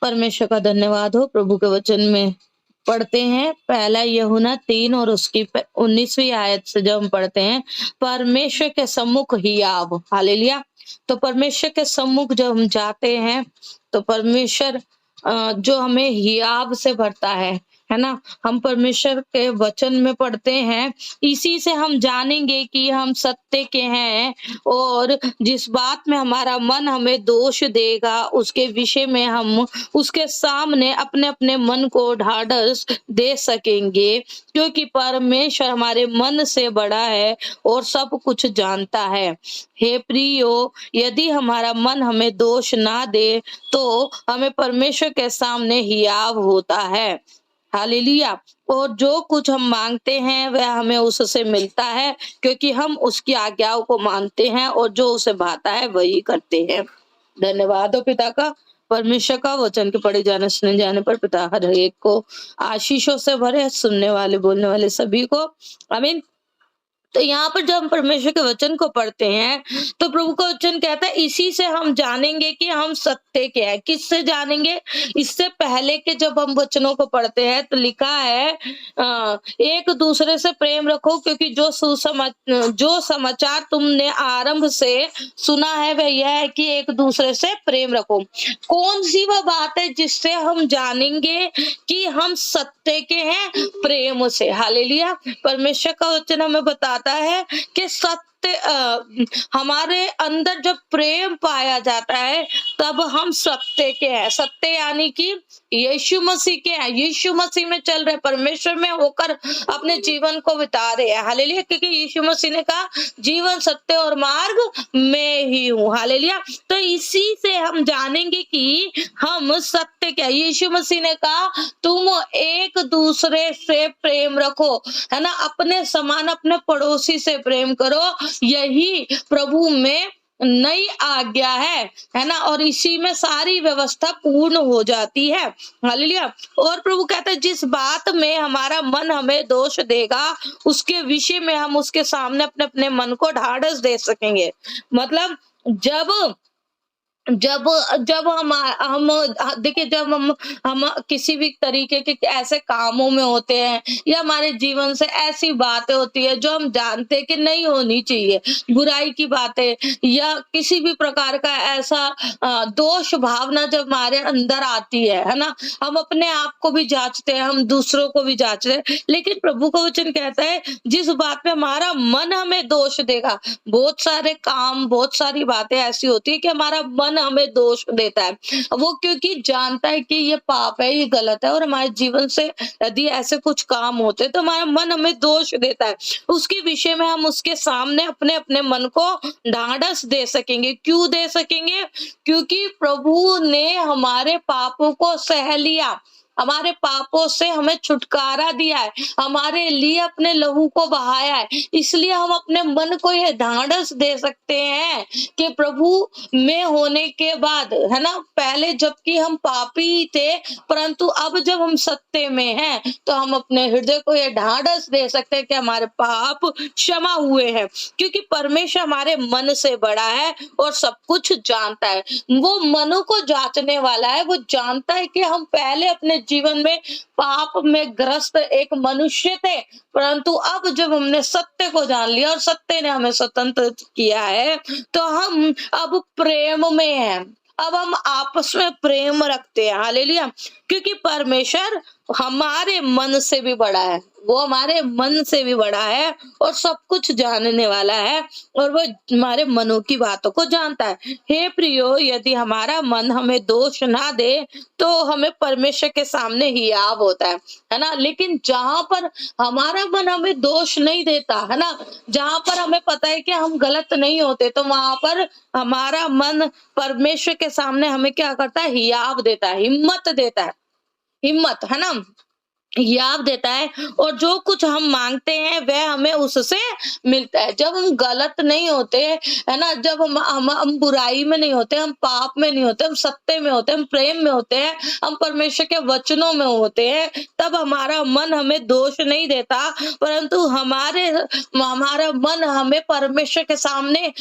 परमेश्वर का धन्यवाद हो। प्रभु के वचन में पढ़ते हैं पहला यूहन्ना 3 और उसकी 19वीं आयत से जब हम पढ़ते हैं, परमेश्वर के सम्मुख हियाव, हालेलुया। तो परमेश्वर के सम्मुख जब हम जाते हैं तो परमेश्वर जो हमें हियाव से भरता है ना। हम परमेश्वर के वचन में पढ़ते हैं, इसी से हम जानेंगे कि हम सत्य के हैं, और जिस बात में हमारा मन हमें दोष देगा उसके विषय में हम उसके सामने अपने अपने मन को ढाढ़स दे सकेंगे, क्योंकि परमेश्वर हमारे मन से बड़ा है और सब कुछ जानता है। हे प्रियो, यदि हमारा मन हमें दोष ना दे तो हमें परमेश्वर के सामने हियाव होता है, हालेलुया। और जो कुछ हम मांगते हैं वह हमें उससे मिलता है, क्योंकि हम उसकी आज्ञाओं को मानते हैं और जो उसे भाता है वही करते हैं। धन्यवाद हो पिता का। परमेश्वर का वचन के पढ़े जाने सुने जाने पर पिता हर एक को आशीषों से भरे, सुनने वाले बोलने वाले सभी को आमीन। तो यहाँ पर जब हम परमेश्वर के वचन को पढ़ते हैं तो प्रभु का वचन कहता है, इसी से हम जानेंगे कि हम सत्य के हैं। किससे जानेंगे? इससे पहले के जब हम वचनों को पढ़ते हैं तो लिखा है एक दूसरे से प्रेम रखो, क्योंकि जो समाचार तुमने आरंभ से सुना है वह यह है कि एक दूसरे से प्रेम रखो। कौन सी वह बात है जिससे हम जानेंगे कि हम सत्य के हैं? प्रेम से, हालेलुया। परमेश्वर का वचन हमें बताता है कि सत्य हमारे अंदर जब प्रेम पाया जाता है तब हम सत्य के हैं। सत्य यानी कि यीशु मसीह के हैं, यीशु मसीह में चल रहे, परमेश्वर में होकर अपने जीवन को बिता रहे हैं, हालेलुया। क्योंकि यीशु मसीह ने कहा जीवन सत्य और मार्ग मैं ही हूँ, हालेलुया। तो इसी से हम जानेंगे कि हम सत्य के हैं। यीशु मसीह ने कहा तुम एक दूसरे से प्रेम रखो, है ना, अपने समान अपने पड़ोसी से प्रेम करो, यही प्रभु में नई आज्ञा है ना। और इसी में सारी व्यवस्था पूर्ण हो जाती है, हालेलुया। और प्रभु कहता है जिस बात में हमारा मन हमें दोष देगा उसके विषय में हम उसके सामने अपने अपने मन को ढाढ़स दे सकेंगे। मतलब जब जब जब हम देखिए, जब हम किसी भी तरीके के ऐसे कामों में होते हैं या हमारे जीवन से ऐसी बातें होती है जो हम जानते हैं कि नहीं होनी चाहिए, बुराई की बातें या किसी भी प्रकार का ऐसा दोष भावना जब हमारे अंदर आती है ना, हम अपने आप को भी जांचते हैं, हम दूसरों को भी जांचते हैं। लेकिन प्रभु का वचन कहता है जिस बात में हमारा मन हमें दोष देगा, बहुत सारे काम, बहुत सारी बातें ऐसी होती है कि हमारा मन हमें दोष देता है, वो क्योंकि जानता है कि ये पाप है, ये गलत है, और हमारे जीवन से यदि ऐसे कुछ काम होते तो हमारा मन हमें दोष देता है। उसके विषय में हम उसके सामने अपने अपने मन को ढाढ़स दे सकेंगे। क्यों दे सकेंगे? क्योंकि प्रभु ने हमारे पापों को सह लिया, हमारे पापों से हमें छुटकारा दिया है, हमारे लिए अपने लहू को बहाया है। इसलिए हम अपने मन को यह ढाढ़स दे सकते हैं कि प्रभु में होने के बाद, है ना, पहले जबकि हम पापी थे परंतु अब जब हम सत्य में हैं तो हम अपने हृदय को यह ढाढ़स दे सकते हैं कि हमारे पाप क्षमा हुए हैं, क्योंकि परमेश्वर हमारे मन से बड़ा है और सब कुछ जानता है। वो मनो को जांचने वाला है, वो जानता है कि हम पहले अपने जीवन में पाप में ग्रस्त एक मनुष्य थे, परंतु अब जब हमने सत्य को जान लिया और सत्य ने हमें स्वतंत्र किया है तो हम अब प्रेम में हैं, अब हम आपस में प्रेम रखते हैं, हालेलुया। क्योंकि परमेश्वर हमारे मन से भी बड़ा है, वो हमारे मन से भी बड़ा है और सब कुछ जानने वाला है, और वो हमारे मनों की बातों को जानता है। हे प्रियो, यदि हमारा मन हमें दोष ना दे तो हमें परमेश्वर के सामने हियाव होता है ना। लेकिन जहां पर हमारा मन हमें दोष नहीं देता, है ना, जहां पर हमें पता है कि हम गलत नहीं होते, तो वहां पर हमारा मन परमेश्वर के सामने हमें क्या करता है? हियाव देता है, हिम्मत देता है, हिम्मत, है ना। हियाव देता है, और जो कुछ हम मांगते हैं वह हमें उससे मिलता है। जब हम गलत नहीं होते, है ना, जब हम बुराई में नहीं होते, हम पाप में नहीं होते, हम सत्य में होते हैं, हम प्रेम में होते हैं, हम परमेश्वर के वचनों में होते हैं, तब हमारा मन हमें दोष नहीं देता, परंतु हमारा मन हमें परमेश्वर के सामने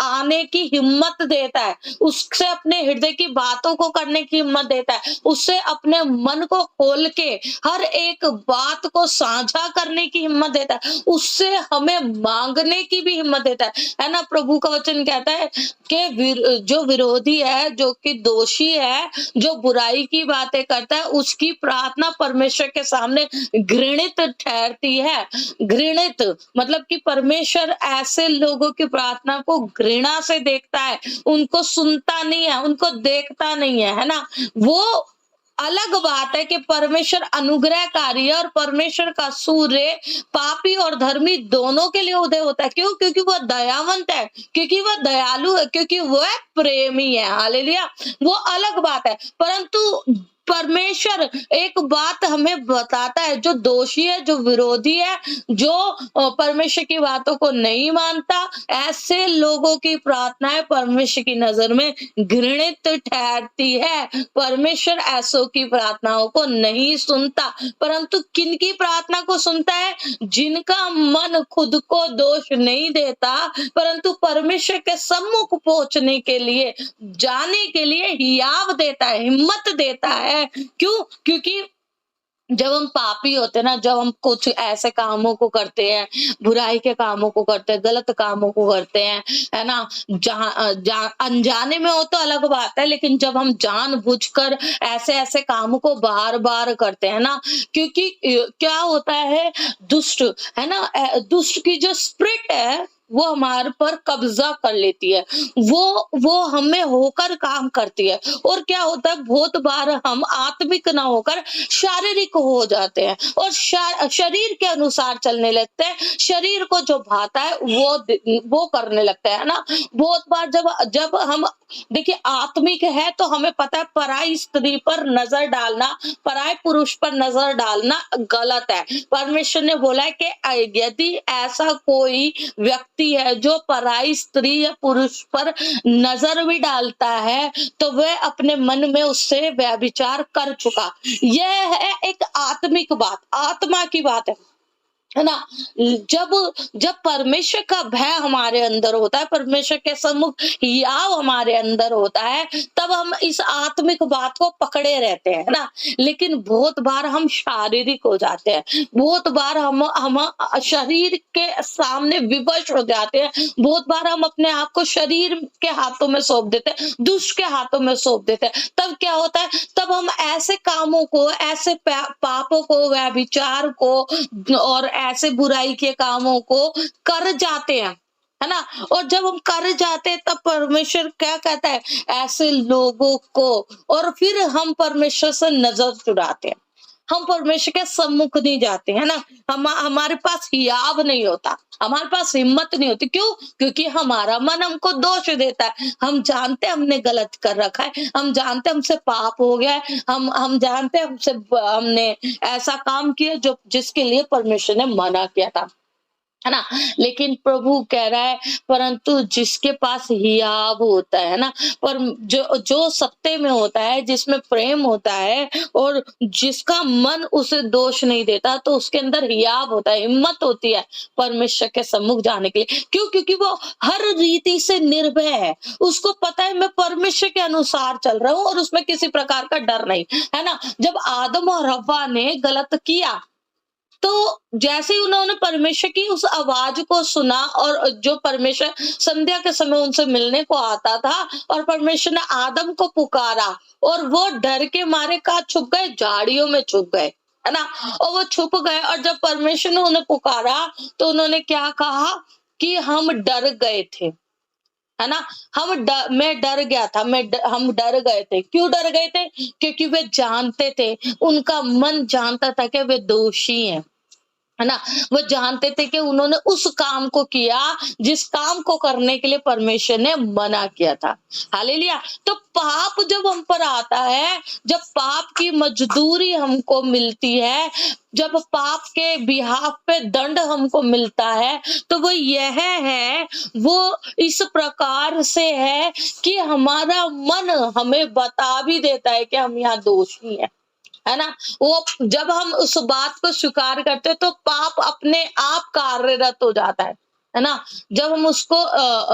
आने की हिम्मत देता है, उससे अपने हृदय की बातों को करने की हिम्मत देता है, उससे अपने मन को खोल के हर एक बात को साझा करने की हिम्मत देता है, उससे हमें मांगने की भी हिम्मत देता है ना। प्रभु का वचन कहता है कि जो विरोधी है, जो कि दोषी है, जो बुराई की बातें करता है, उसकी प्रार्थना परमेश्वर के सामने घृणित ठहरती है। घृणित मतलब कि परमेश्वर ऐसे लोगों की प्रार्थना को घृणा से देखता है, उनको सुनता नहीं है, उनको देखता नहीं है ना। वो अलग बात है कि परमेश्वर अनुग्रहकारी है और परमेश्वर का सूर्य पापी और धर्मी दोनों के लिए उदय होता है। क्यों? क्योंकि वह दयावंत है, क्योंकि वह दयालु है, क्योंकि वह प्रेमी है। हालेलुया। वो अलग बात है, परंतु परमेश्वर एक बात हमें बताता है, जो दोषी है, जो विरोधी है, जो परमेश्वर की बातों को नहीं मानता, ऐसे लोगों की प्रार्थनाएं परमेश्वर की नजर में घृणित ठहरती है। परमेश्वर ऐसों की प्रार्थनाओं को नहीं सुनता, परंतु किनकी प्रार्थना को सुनता है? जिनका मन खुद को दोष नहीं देता, परंतु परमेश्वर के सम्मुख पहुंचने के लिए, जाने के लिए हियाव देता है, हिम्मत देता है। क्यों? क्योंकि जब हम पापी होते हैं ना, जब हम कुछ ऐसे कामों को करते हैं, बुराई के कामों को करते हैं, गलत कामों को करते हैं, है ना, जहाँ अनजाने में हो तो अलग बात है, लेकिन जब हम जानबूझकर ऐसे ऐसे कामों को बार बार करते हैं ना, क्योंकि क्या होता है, दुष्ट, है ना, दुष्ट की जो स्पिरिट है वो हमारे पर कब्जा कर लेती है, वो हमें होकर काम करती है, और क्या होता है, बहुत बार हम आत्मिक ना होकर शारीरिक हो जाते हैं, और शरीर के अनुसार चलने लगते हैं, शरीर को जो भाता है वो करने लगता है ना। बहुत बार जब जब हम देखिए आत्मिक है तो हमें पता है पराई स्त्री पर नजर डालना, पराई पुरुष पर नजर डालना गलत है। परमेश्वर ने बोला है कि यदि ऐसा कोई व्यक्ति है जो पराई स्त्री या पुरुष पर नजर भी डालता है, तो वह अपने मन में उससे व्यभिचार कर चुका। यह है एक आत्मिक बात, आत्मा की बात है ना। जब जब परमेश्वर का भय हमारे अंदर होता है, परमेश्वर के सम्मुख हियाव हमारे अंदर होता है, तब हम इस आत्मिक बात को पकड़े रहते हैं ना। लेकिन बहुत बार हम शारीरिक हो जाते हैं, बहुत बार हम शरीर के सामने विवश हो जाते हैं, बहुत बार हम अपने आप को शरीर के हाथों में सौंप देते हैं, दुष्ट के हाथों में सौंप देते हैं। तब क्या होता है, तब हम ऐसे कामों को, ऐसे पापों को, व्यभिचार को और ऐसे बुराई के कामों को कर जाते हैं, है ना। और जब हम कर जाते हैं तब परमेश्वर क्या कहता है, ऐसे लोगों को, और फिर हम परमेश्वर से नजर चुराते हैं, हम परमेश्वर के सम्मुख नहीं जाते, है ना। हमारे पास हियाव नहीं होता, हमारे पास हिम्मत नहीं होती। क्यों? क्योंकि हमारा मन हमको दोष देता है, हम जानते हैं हमने गलत कर रखा है, हम जानते हैं हमसे पाप हो गया है, हम जानते हैं हमने ऐसा काम किया जो जिसके लिए परमेश्वर ने मना किया था, है ना। लेकिन प्रभु कह रहा है, परंतु जिसके पास हियाव होता है ना, पर जो जो सत्य में होता है, जिसमें प्रेम होता है, और जिसका मन उसे दोष नहीं देता, तो उसके अंदर हियाव होता है, हिम्मत होती है परमेश्वर के सम्मुख जाने के लिए। क्यों? क्योंकि वो हर रीति से निर्भय है, उसको पता है मैं परमेश्वर के अनुसार चल रहा हूँ और उसमें किसी प्रकार का डर नहीं, है ना। जब आदम और हव्वा ने गलत किया, तो जैसे ही उन्होंने परमेश्वर की उस आवाज को सुना, और जो परमेश्वर संध्या के समय उनसे मिलने को आता था, और परमेश्वर ने आदम को पुकारा, और वो डर के मारे कहा छुप गए, झाड़ियों में छुप गए, है ना। और वो छुप गए, और जब परमेश्वर ने उन्हें पुकारा तो उन्होंने क्या कहा कि हम डर गए थे, है ना। मैं डर गया था, हम डर गए थे। क्यों डर गए थे? क्योंकि वे जानते थे, उनका मन जानता था कि वे दोषी हैं, है ना? वो जानते थे कि उन्होंने उस काम को किया जिस काम को करने के लिए परमेश्वर ने मना किया था। हालेलुया! तो पाप जब हम पर आता है, जब पाप की मजदूरी हमको मिलती है, जब पाप के बिहाफ पे दंड हमको मिलता है, तो वो यह है, वो इस प्रकार से है कि हमारा मन हमें बता भी देता है कि हम यहाँ दोषी हैं। है ना? वो जब हम उस बात को स्वीकार करते हैं तो पाप अपने आप कार्यरत हो जाता है ना? जब हम उसको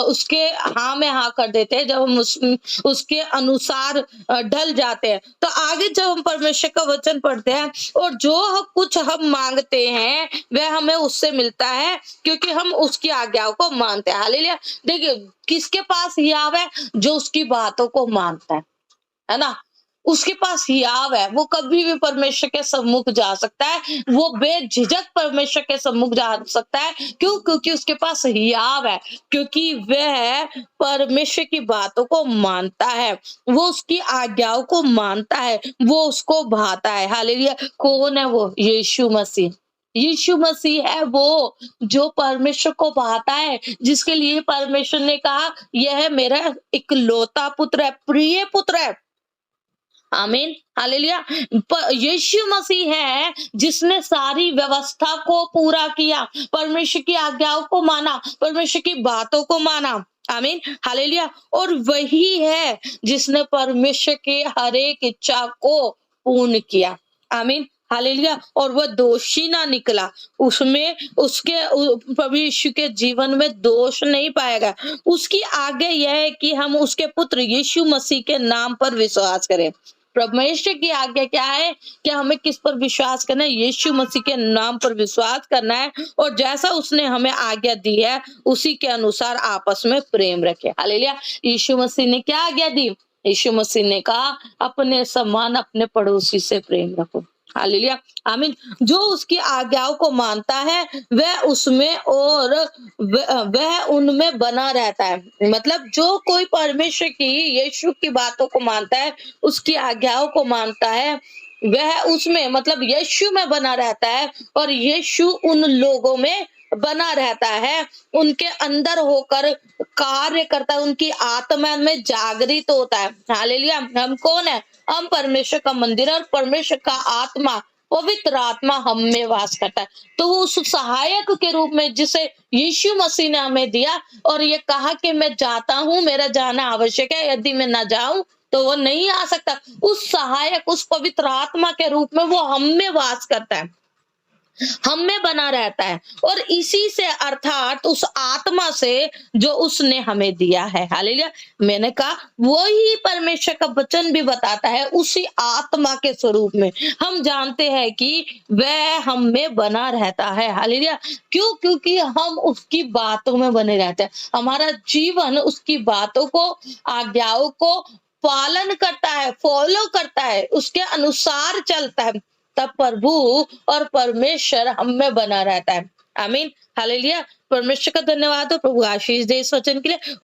उसके हाँ में हाँ कर देते हैं, जब हम उसके अनुसार ढल जाते हैं, तो आगे जब हम परमेश्वर का वचन पढ़ते हैं और जो कुछ हम मांगते हैं वह हमें उससे मिलता है, क्योंकि हम उसकी आज्ञाओं को मानते हैं। हालेलुया! देखिए, किसके पास हियाव है? जो उसकी बातों को मानता है ना? उसके पास हियाव है, वो कभी भी परमेश्वर के सम्मुख जा सकता है, वो बेझिझक परमेश्वर के सम्मुख जा सकता है। क्यों? क्योंकि उसके पास हियाव है, क्योंकि वह परमेश्वर की बातों को मानता है, वो उसकी आज्ञाओं को मानता है, वो उसको भाता है। हालेलुया! कौन है वो? यीशु मसीह। यीशु मसीह है वो जो परमेश्वर को भाता है, जिसके लिए परमेश्वर ने कहा, यह मेरा इकलौता पुत्र है, प्रिय पुत्र है। आमीन, हालेलुया। यीशु मसीह है जिसने सारी व्यवस्था को पूरा किया, परमेश्वर की आज्ञाओं को माना, परमेश्वर की बातों को माना। आमीन, हालेलुया। और वही है जिसने परमेश्वर के हर एक इच्छा को पूर्ण किया। आमीन, हालेलुया। और वह दोषी ना निकला, उसमें उसके प्रभु यीशु के जीवन में दोष नहीं पाएगा। उसकी आगे यह है कि हम उसके पुत्र यीशु मसीह के नाम पर विश्वास करें। परमेश्वर की आज्ञा क्या है कि हमें किस पर विश्वास करना है? यीशु मसीह के नाम पर विश्वास करना है, और जैसा उसने हमें आज्ञा दी है उसी के अनुसार आपस में प्रेम रखें। हालेलुया। यीशु मसीह ने क्या आज्ञा दी? यीशु मसीह ने कहा, अपने समान अपने पड़ोसी से प्रेम रखो। हालेलुया, आमीन। जो उसकी आज्ञाओं को मानता है वह उसमें और वह उनमें बना रहता है। मतलब जो कोई परमेश्वर की, यीशु की बातों को मानता है, उसकी आज्ञाओं को मानता है, वह उसमें, मतलब यीशु में बना रहता है, और यीशु उन लोगों में बना रहता है, उनके अंदर होकर कार्य करता है, उनकी आत्मा में जागृत होता है। हालेलुया। हम कौन है? हम परमेश्वर का मंदिर है, और परमेश्वर का आत्मा, पवित्र आत्मा हम में वास करता है। तो उस सहायक के रूप में जिसे यीशु मसीह ने हमें दिया, और ये कहा कि मैं जाता हूं, मेरा जाना आवश्यक है, यदि मैं ना जाऊं तो वो नहीं आ सकता। उस सहायक, उस पवित्र आत्मा के रूप में वो हम में वास करता है, हम में बना रहता है, और इसी से, अर्थात उस आत्मा से जो उसने हमें दिया है। हालेलुया। मैंने कहा वही परमेश्वर का वचन भी बताता है, उसी आत्मा के स्वरूप में हम जानते हैं कि वह हम में बना रहता है। हालेलुया। क्यों? क्योंकि हम उसकी बातों में बने रहते हैं, हमारा जीवन उसकी बातों को, आज्ञाओं को पालन करता है, फॉलो करता है, उसके अनुसार चलता है, तब प्रभु और परमेश्वर हम में बना रहता है। आमीन, हालेलुया। परमेश्वर का धन्यवाद हो, प्रभु आशीष दे इस वचन के लिए।